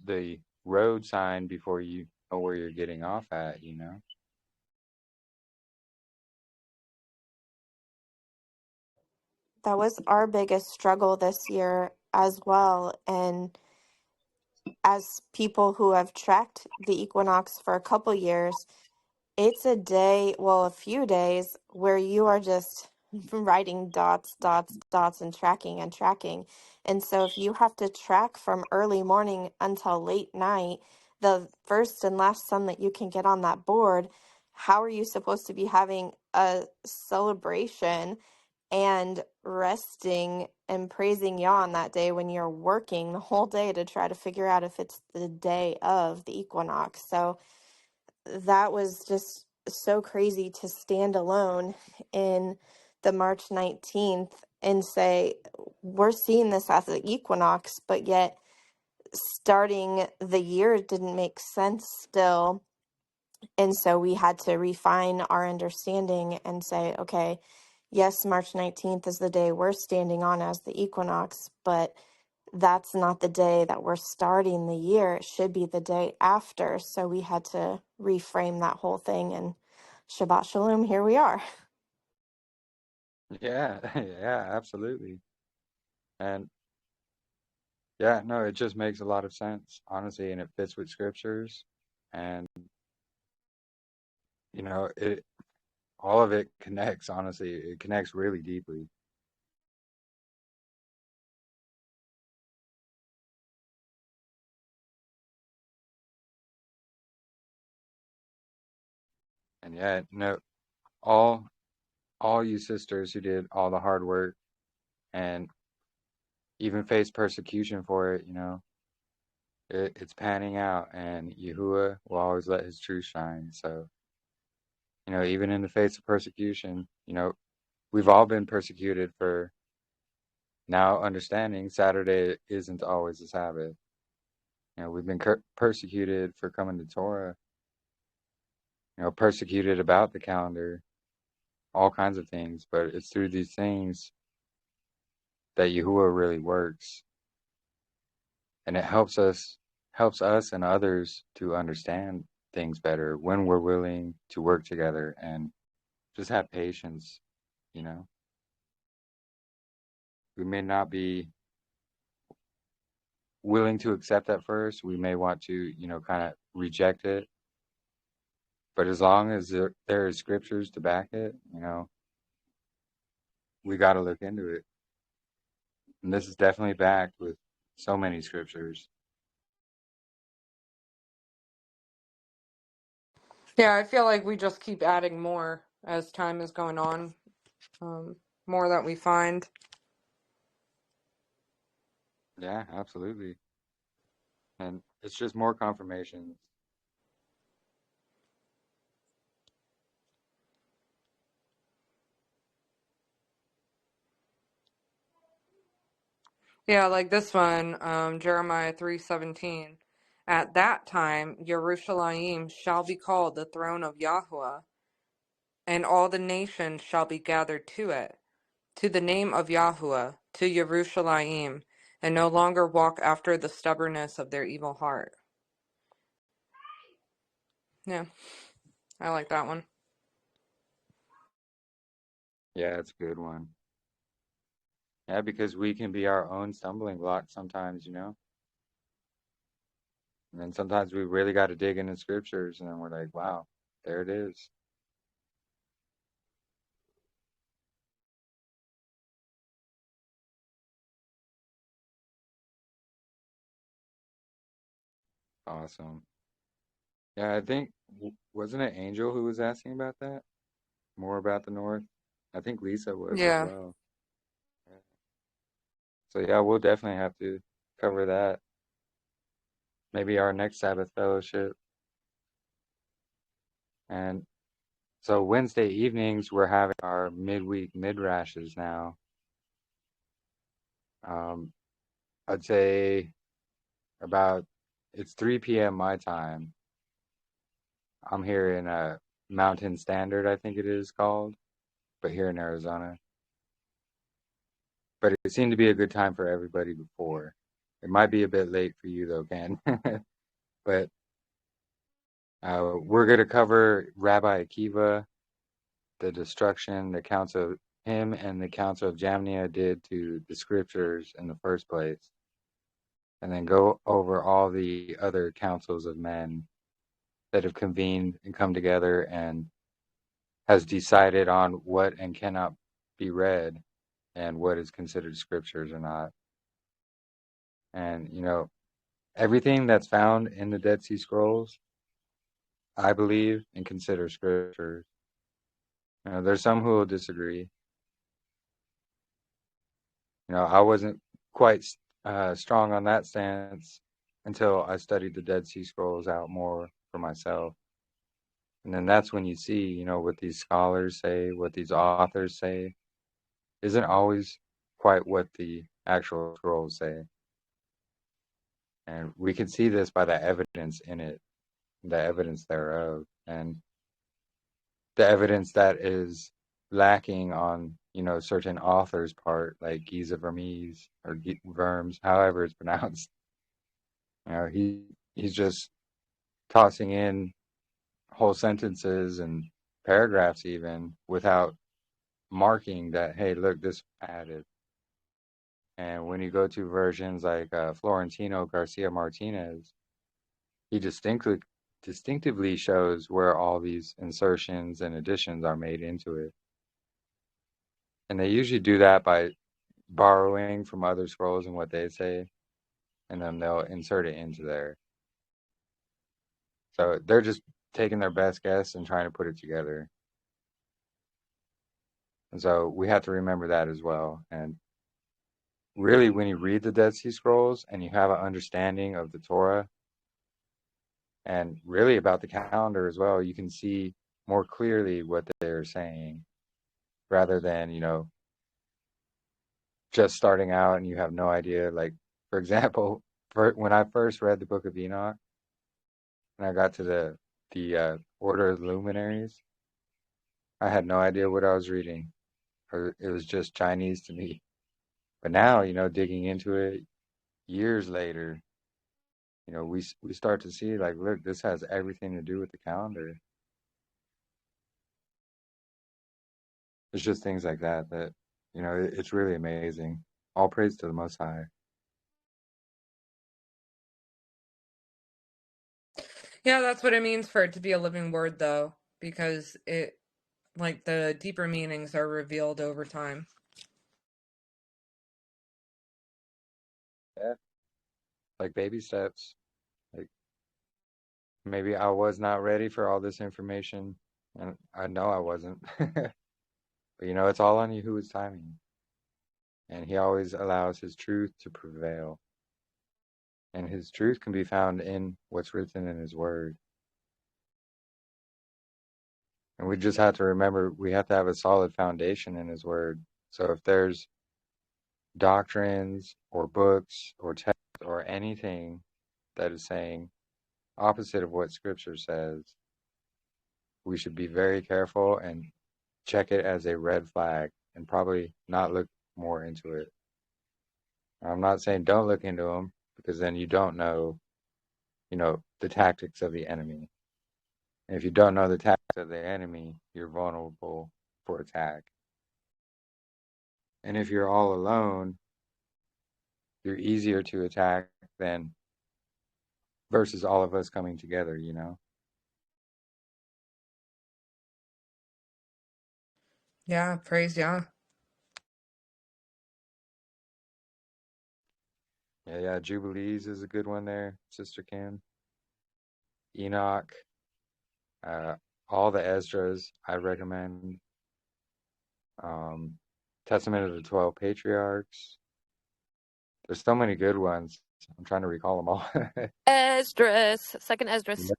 the road sign before you know where you're getting off at, you know? That was our biggest struggle this year as well. And as people who have tracked the equinox for a couple years, it's a day, well, a few days where you are just writing dots, dots, dots, and tracking and tracking. And so if you have to track from early morning until late night, the first and last sun that you can get on that board, how are you supposed to be having a celebration and resting and praising Yah on that day when you're working the whole day to try to figure out if it's the day of the equinox? So that was just so crazy to stand alone in the March 19th and say, we're seeing this as the equinox, but yet starting the year didn't make sense still. And so we had to refine our understanding and say, okay, yes, March 19th is the day we're standing on as the equinox, but that's not the day that we're starting the year. It should be the day after. So we had to reframe that whole thing, and Shabbat Shalom, here we are. Yeah, yeah, absolutely. And yeah, no, it just makes a lot of sense, honestly, and it fits with scriptures. And you know, it all of it connects, honestly. It connects really deeply. And yeah, no, all you sisters who did all the hard work and even faced persecution for it, it's panning out, and Yahuah will always let his truth shine. So, even in the face of persecution, we've all been persecuted for now understanding Saturday isn't always a Sabbath. We've been persecuted for coming to Torah, persecuted about the calendar, all kinds of things, but it's through these things that Yahuah really works. And it helps us and others to understand things better when we're willing to work together and just have patience. We may not be willing to accept at first. We may want to, kind of reject it. But as long as there is scriptures to back it, we got to look into it. And this is definitely backed with so many scriptures. Yeah, I feel like we just keep adding more as time is going on. More that we find. Yeah, absolutely. And it's just more confirmation. Yeah, like this one, Jeremiah 3:17. At that time, Jerusalem shall be called the throne of Yahuah, and all the nations shall be gathered to it, to the name of Yahuah, to Jerusalem, and no longer walk after the stubbornness of their evil heart. Yeah, I like that one. Yeah, it's a good one. Yeah, because we can be our own stumbling block sometimes, And then sometimes we really got to dig into scriptures, and then we're like, wow, there it is. Awesome. Yeah, I think, wasn't it Angel who was asking about that? More about the North? I think Lisa was as Yeah. well. So yeah, we'll definitely have to cover that. Maybe our next Sabbath fellowship. And so Wednesday evenings, we're having our midweek midrashes now. I'd say it's 3 p.m. my time. I'm here in a Mountain Standard, I think it is called, but here in Arizona. But it seemed to be a good time for everybody before. It might be a bit late for you though, Ken. But we're going to cover Rabbi Akiva, the destruction the council of him and the council of Jamnia did to the scriptures in the first place, and then go over all the other councils of men that have convened and come together and has decided on what and cannot be read and what is considered scriptures or not. And, everything that's found in the Dead Sea Scrolls, I believe and consider scriptures. There's some who will disagree. I wasn't quite strong on that stance until I studied the Dead Sea Scrolls out more for myself. And then that's when you see, what these scholars say, what these authors say, isn't always quite what the actual scrolls say. And we can see this by the evidence in it, the evidence thereof, and the evidence that is lacking on, certain authors' part, like Giza Vermes or Vermes, however it's pronounced. He's just tossing in whole sentences and paragraphs even without marking that, hey, look, this added. And when you go to versions like Florentino Garcia Martinez, he distinctively shows where all these insertions and additions are made into it. And they usually do that by borrowing from other scrolls and what they say, and then they'll insert it into there. So they're just taking their best guess and trying to put it together. And so we have to remember that as well. And really, when you read the Dead Sea Scrolls and you have an understanding of the Torah and really about the calendar as well, you can see more clearly what they're saying rather than, just starting out and you have no idea. Like, for example, when I first read the Book of Enoch and I got to the Order of the Luminaries, I had no idea what I was reading. It was just Chinese to me. But now, digging into it years later, we start to see, like, look, this has everything to do with the calendar. It's just things like that, it's really amazing. All praise to the Most High. Yeah, that's what it means for it to be a living word, though, because like, the deeper meanings are revealed over time. Yeah, like baby steps. Like, maybe I was not ready for all this information, and I know I wasn't. But it's all on Yahuwah's timing, and He always allows His truth to prevail, and His truth can be found in what's written in His Word. And we just have to remember we have to have a solid foundation in His Word. So if there's doctrines or books or texts or anything that is saying opposite of what Scripture says, we should be very careful and check it as a red flag and probably not look more into it. I'm not saying don't look into them, because then you don't know, the tactics of the enemy. And if you don't know the tactics of the enemy, you're vulnerable for attack. And if you're all alone, you're easier to attack than versus all of us coming together, Yeah, praise Yah. Yeah, Jubilees is a good one there, Sister Kim. Enoch, all the Esdras I recommend. Testament of the 12 Patriarchs. There's so many good ones. I'm trying to recall them all. Esdras, second Esdras.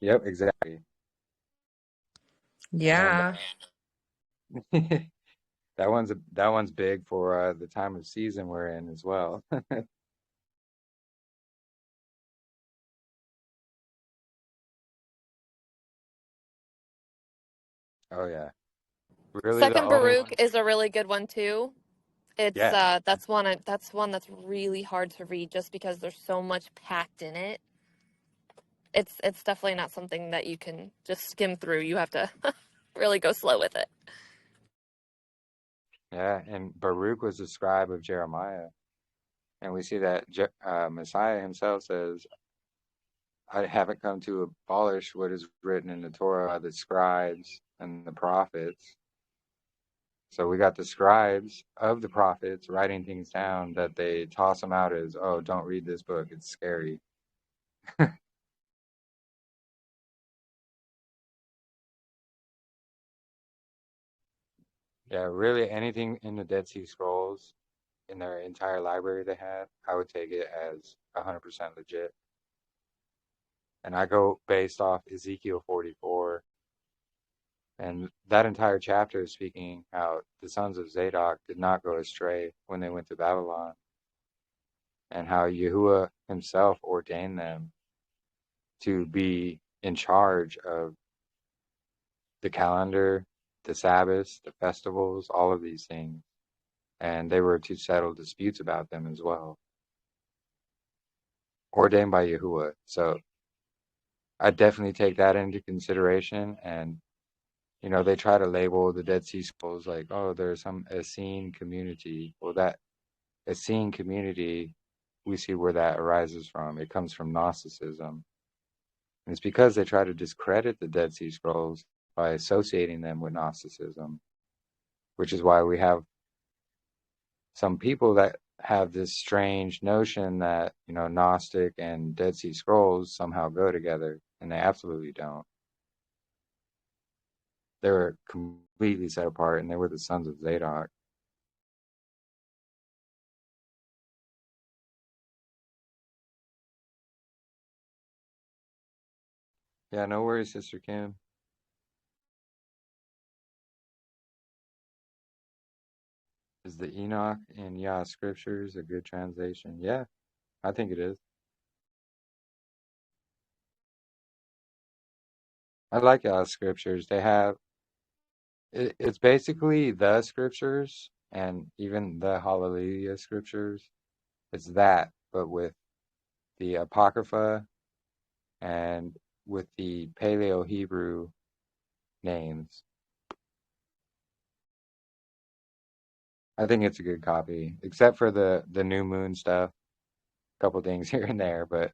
Yep, exactly. Yeah. And that one's big for the time of season we're in as well. Oh yeah, really the Second only Baruch one. is a really good one too. It's Yeah, that's one that's really hard to read just because there's so much packed in it. It's definitely not something that you can just skim through. You have to really go slow with it. yeah, and Baruch was the scribe of Jeremiah, and we see that Messiah himself says, "I haven't come to abolish what is written in the Torah by the scribes and the prophets." So we got the scribes of the prophets writing things down that they toss them out as, "Oh, don't read this book; it's scary." Yeah, really anything in the Dead Sea Scrolls in their entire library they had, I would take it as 100% legit. And I go based off Ezekiel 44, and that entire chapter is speaking how the sons of Zadok did not go astray when they went to Babylon, and how Yahuwah himself ordained them to be in charge of the calendar, the Sabbaths, the festivals, all of these things. And they were to settle disputes about them as well, ordained by Yahuwah. So I definitely take that into consideration. And, they try to label the Dead Sea Scrolls like, oh, there's some Essene community. Well, that Essene community, we see where that arises from. It comes from Gnosticism. And it's because they try to discredit the Dead Sea Scrolls by associating them with Gnosticism, which is why we have some people that have this strange notion that, Gnostic and Dead Sea Scrolls somehow go together, and they absolutely don't. they were completely set apart, and they were the sons of Zadok. Yeah, no worries, Sister Kim. Is the Enoch in Yah scriptures a good translation? Yeah, I think it is. I like Yah scriptures. They have it's basically the scriptures and even the Hallelujah scriptures. It's that, but with the Apocrypha and with the Paleo Hebrew names. I think it's a good copy, except for the new moon stuff. A couple things here and there, but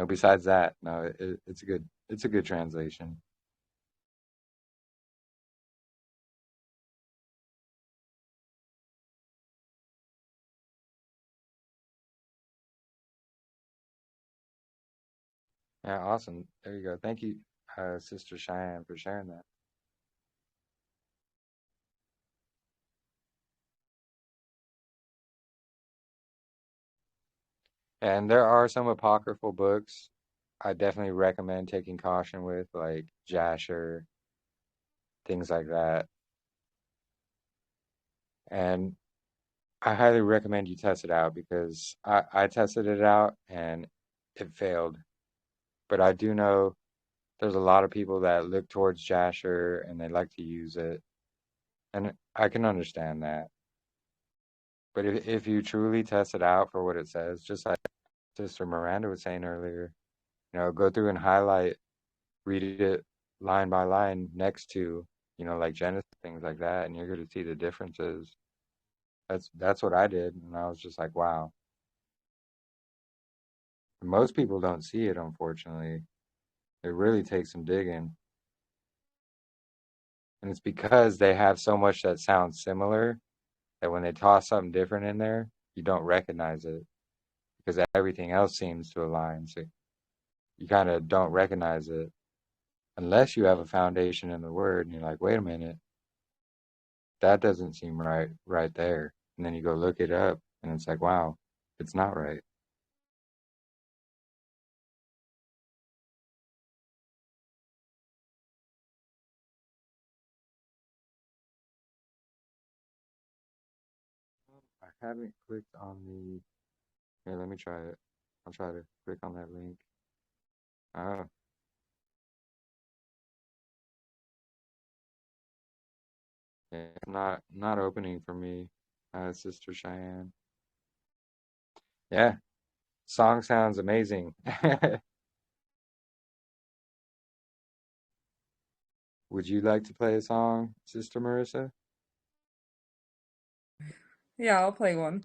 besides that, no, it's a good translation. Yeah, awesome. There you go. Thank you, Sister Cheyenne, for sharing that. And there are some apocryphal books I definitely recommend taking caution with, like Jasher, things like that. And I highly recommend you test it out because I tested it out and it failed. But I do know there's a lot of people that look towards Jasher and they like to use it. And I can understand that. But if you truly test it out for what it says, just like Sister Miranda was saying earlier, go through and highlight, read it line by line next to, like Genesis, things like that, and you're going to see the differences. That's what I did, and I was just like, wow. Most people don't see it, unfortunately. It really takes some digging. And it's because they have so much that sounds similar that when they toss something different in there, you don't recognize it because everything else seems to align. So you kind of don't recognize it unless you have a foundation in the word and you're like, wait a minute, that doesn't seem right there. And then you go look it up and it's like, wow, it's not right. I haven't clicked on the, here, let me try it. I'll try to click on that link. Oh, yeah, not opening for me, Sister Cheyenne. Yeah, song sounds amazing. Would you like to play a song, Sister Marissa? Yeah, I'll play one.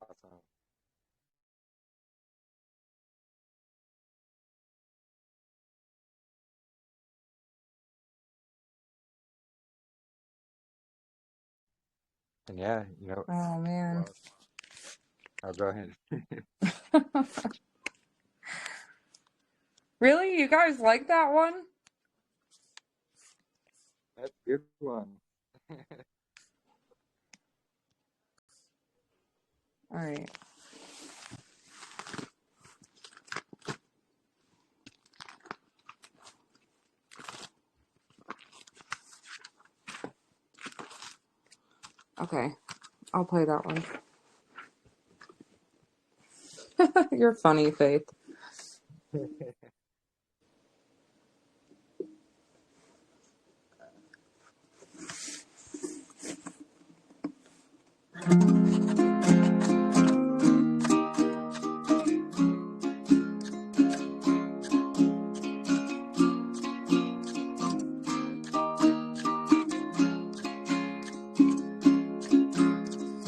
Awesome. And yeah, Oh, man. well, I'll go ahead. Really? You guys like that one? That's a good one. All right. Okay, I'll play that one. You're funny, Faith.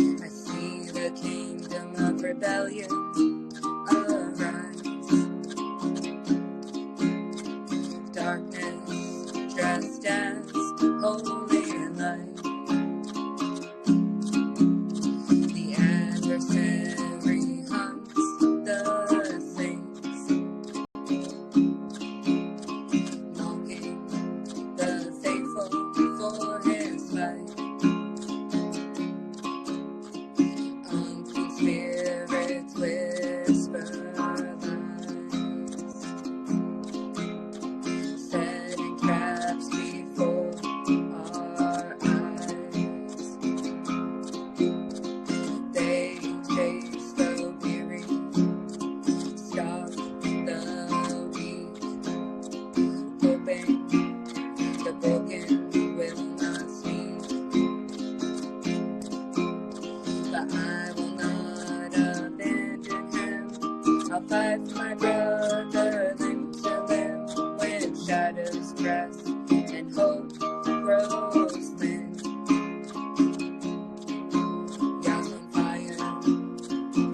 I see the kingdom of rebellion arise. Darkness dressed as holy light. The adversary hunts the saints, mocking the life, my brother, limb to limb, when shadows press and hope grows thin. Young fire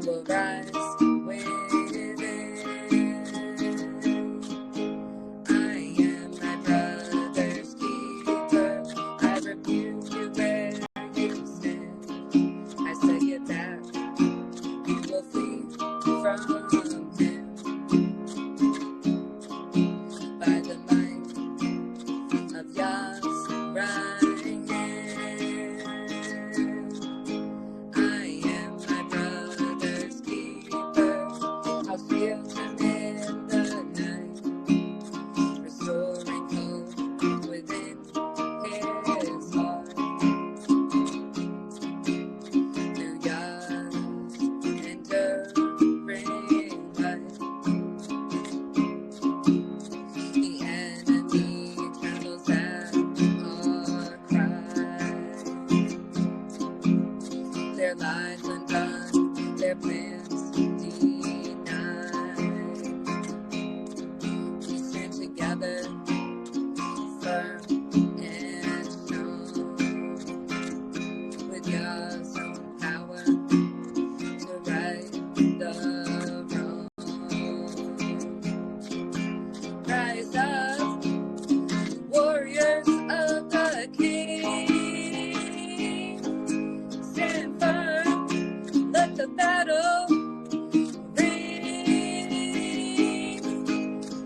will rise within. I am my brother's keeper. I rebuke you where you stand. I say get back. You will flee from him by the might of Yah's right hand. I am my brother's keeper. I'll shield him in the night, restoring hope within his heart. Through Yah's enduring light, the enemy trembles at our cry. Their lives undone, their plans denied. We stand together, firm and strong, with God's own power to right the wrong. Rise up, warriors of the King. Stand firm, let the battle ring.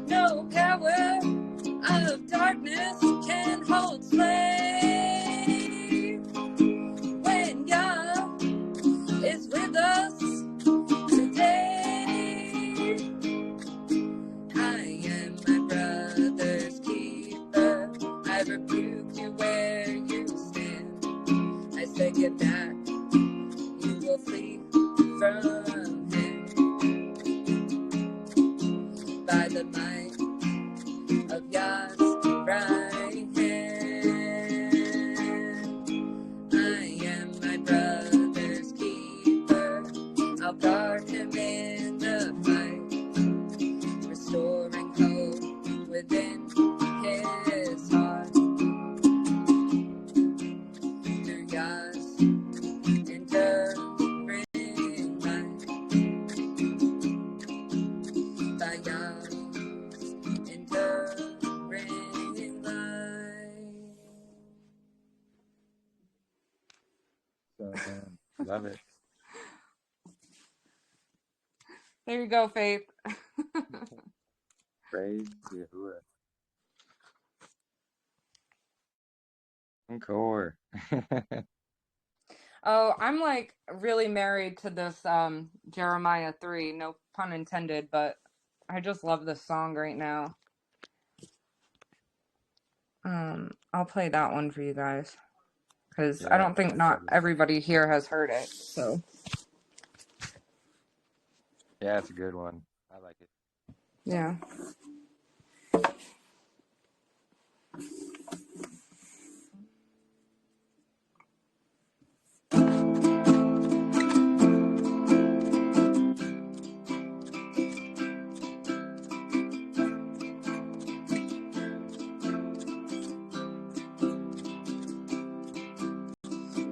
No power of darkness can hold sway. When Yah is with us today, I am my brother's keeper. I rebuke you where you stand. I say get back. You will flee from him by the might of Yah's right hand. I am my brother's keeper. I'll guard him in the fight, restoring hope within his heart. Through Yah's enduring light, by Yah's enduring light. So love it. There you go, Faith. Praise Yahuah. Encore. Oh, I'm like really married to this Jeremiah 3, no pun intended, but I just love this song right now. I'll play that one for you guys, because I don't think not everybody here has heard it. So Yeah, it's a good one. I like it. yeah.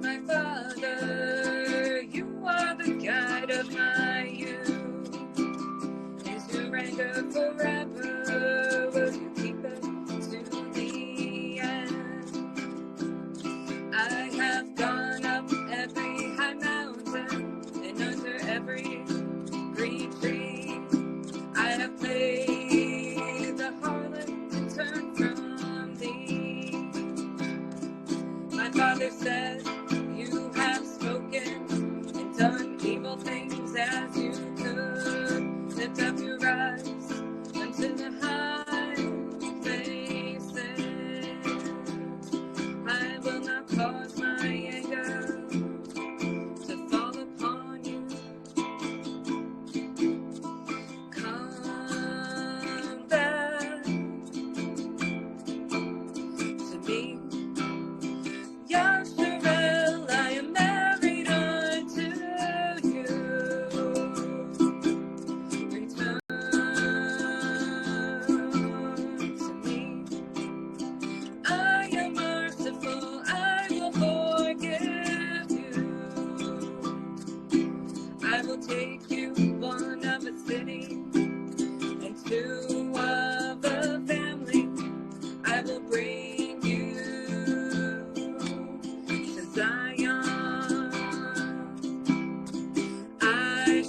My Father, you are the guide of my youth. Is your anger forever? Will you keep it to the end? I have gone up every high mountain and under every green tree. I have played the harlot and turned from thee. My Father said, you have spoken and done evil things as you could. Lift up your eyes unto the high places. I will not cause my anger to fall upon you. Come back to me, Yahshua.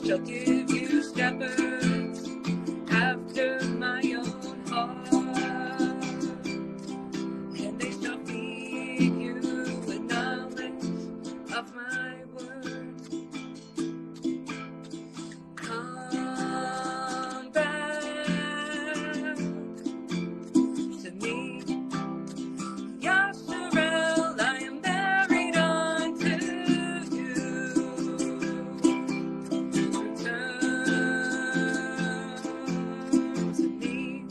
Shall give you shepherds after my own heart, and they shall feed you with knowledge of my word. Come back to me, Yasharel, I am married unto you. Return to me,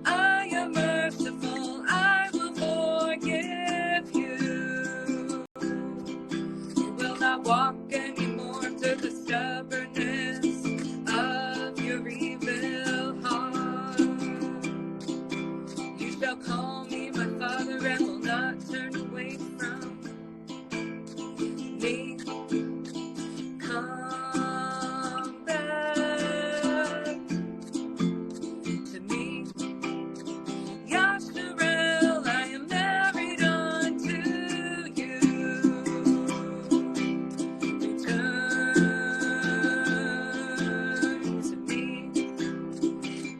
I am merciful, I will forgive you. You will not walk anymore through the stubbornness of your evil heart. You shall call me my father and will not turn away from me. Come back to me, Yasharel, I am married unto you. Return to me,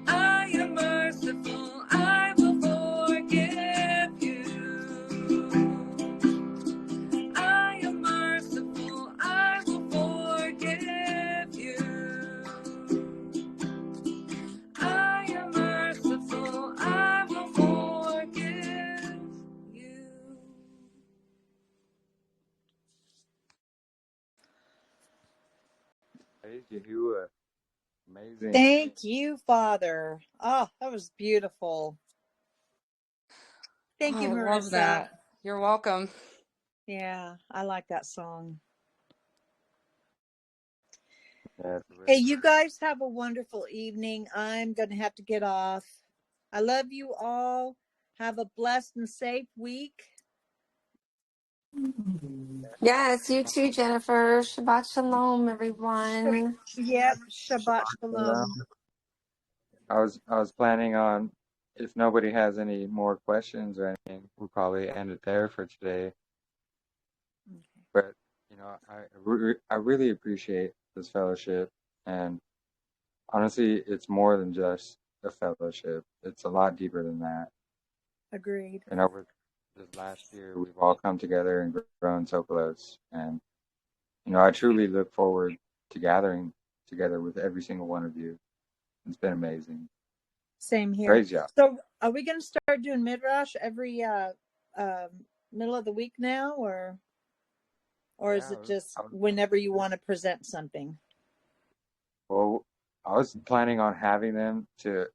I am merciful, I will forgive you. I am merciful, I will forgive you. I am merciful, I will forgive you. Praise Yahuah. Amazing. Thank you, Father. Oh, that was beautiful. Thank Oh, you, I love Marissa. that. You're welcome. Yeah, I like that song. Yeah, it's really Hey, you guys have a wonderful evening. I'm going to have to get off. I love you all. Have a blessed and safe week. Yes, you too, Jennifer. Shabbat Shalom, everyone. Yep, Shabbat Hello. Shalom. I was planning on, if nobody has any more questions or anything, we'll probably end it there for today. But you know, I really appreciate this fellowship, and honestly, it's more than just a fellowship. It's a lot deeper than that. Agreed. And over this last year, we've all come together and grown so close. And you know, I truly look forward to gathering together with every single one of you. It's been amazing. Same here. Praise Yah. So are we going to start doing Midrash every middle of the week now, or is Yeah, it just I was, whenever you want to present something? well, I was planning on having them to,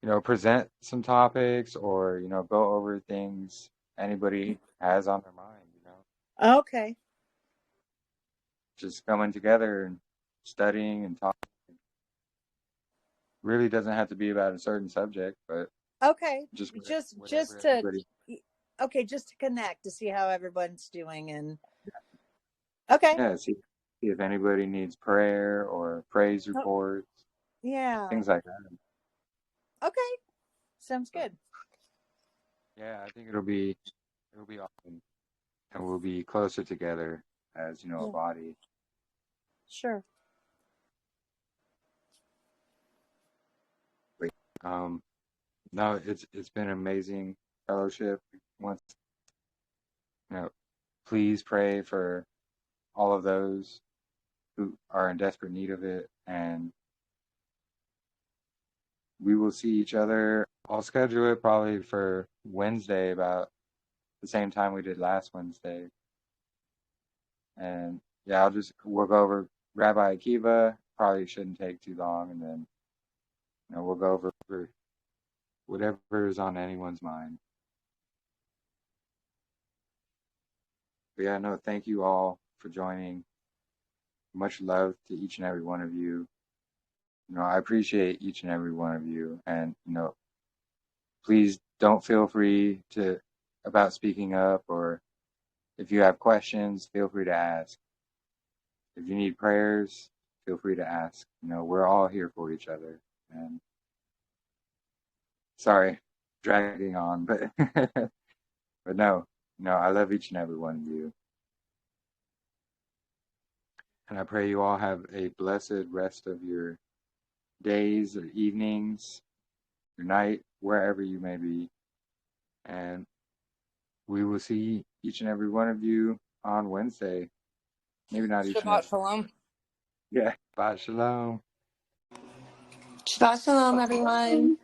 you know, present some topics or, you know, go over things anybody has on their mind, you know, Okay. just coming together and studying and talking. Really doesn't have to be about a certain subject, but Okay. just Just whatever to everybody. just to connect, to see how everyone's doing. And okay. Yeah, see if anybody needs prayer or praise Oh, reports, yeah. things like that. Okay. Sounds But good. yeah, I think it'll be awesome, and we'll be closer together as, you know, a Yeah. body. Sure. Um, no, it's been amazing fellowship. Once, you know, please pray for all of those who are in desperate need of it, and we will see each other. I'll schedule it probably for Wednesday about the same time we did last Wednesday. And yeah, we'll go over Rabbi Akiva. Probably shouldn't take too long, and then, you know, we'll go over whatever is on anyone's mind. But yeah, no, thank you all for joining. Much love to each and every one of you. You know, I appreciate each and every one of you, and you know, please don't feel free about speaking up, or if you have questions, feel free to ask. If you need prayers, feel free to ask. You know, we're all here for each other. And sorry, dragging on, but but no, I love each and every one of you. And I pray you all have a blessed rest of your days or evenings, your night, wherever you may be. And we will see each and every one of you on Wednesday. Maybe not each and every. Shabbat shalom. Yeah. Bye. Shalom. Shabbat shalom, everyone.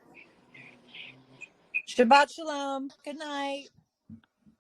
Shabbat shalom. Good night.